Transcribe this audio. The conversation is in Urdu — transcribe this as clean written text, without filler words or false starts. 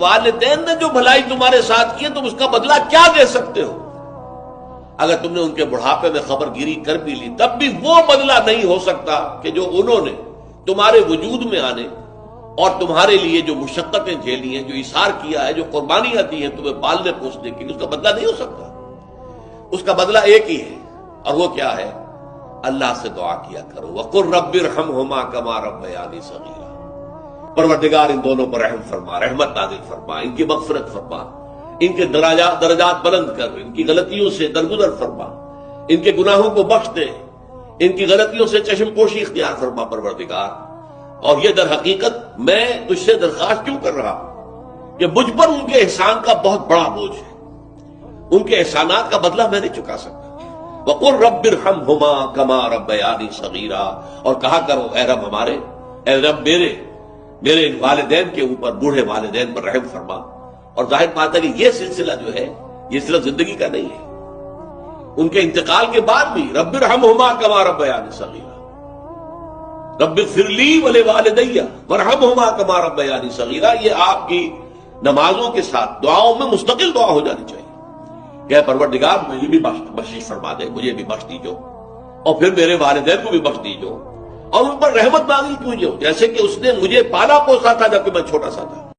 والدین نے جو بھلائی تمہارے ساتھ کی ہے تم اس کا بدلہ کیا دے سکتے ہو؟ اگر تم نے ان کے بڑھاپے میں خبر گیری کر بھی لی تب بھی وہ بدلہ نہیں ہو سکتا کہ جو انہوں نے تمہارے وجود میں آنے اور تمہارے لیے جو مشقتیں جھیلی ہیں، جو ایثار کیا ہے، جو قربانیاں دی ہیں تمہیں پالنے پوسنے کی، اس کا بدلہ نہیں ہو سکتا۔ اس کا بدلہ ایک ہی ہے، اور وہ کیا ہے؟ اللہ سے دعا کیا کرو وَقُلْ رَبِّ ارْحَمْهُمَا كَمَا رَبَّيَانِي صَغِيرًا، پروردگار ان دونوں پر رحم فرما، رحمت نازل فرما، ان کی مغفرت فرما، ان کے درجات بلند کر، ان کی غلطیوں سے درگزر فرما، ان کے گناہوں کو بخش دے، ان کی غلطیوں سے چشم پوشی اختیار فرما پروردگار۔ اور یہ در حقیقت میں تجھ سے درخواست کیوں کر رہا ہوں کہ مجھ پر ان کے احسان کا بہت بڑا بوجھ ہے، ان کے احسانات کا بدلہ میں نہیں چکا سکتا۔ وَقُلْ رَبِّ ارْحَمْهُمَا كَمَا رَبَّيَانِي صَغِيرًا، اور کہا کرو اے رب ہمارے، اے رب میرے والدین کے اوپر، بوڑھے والدین پر رحم فرما۔ اور ظاہر بات ہے کہ یہ سلسلہ جو ہے یہ صرف زندگی کا نہیں ہے، ان کے انتقال کے بعد بھی رب ارحمہما کما ربیانی صغیرا، رب اغفر لی ولوالدی وارحمہما کما ربیانی صغیرا، یہ آپ کی نمازوں کے ساتھ دعاؤں میں مستقل دعا ہو جانی چاہیے کہ اے پروردگار مجھے بھی بخشش فرما دے، مجھے بھی بخش دیجو، اور پھر میرے والدین کو بھی بخش دیجو، اور ان پر رحمت نازل کیجو، جیسے کہ اس نے مجھے پالا پوسا تھا جبکہ میں چھوٹا سا تھا۔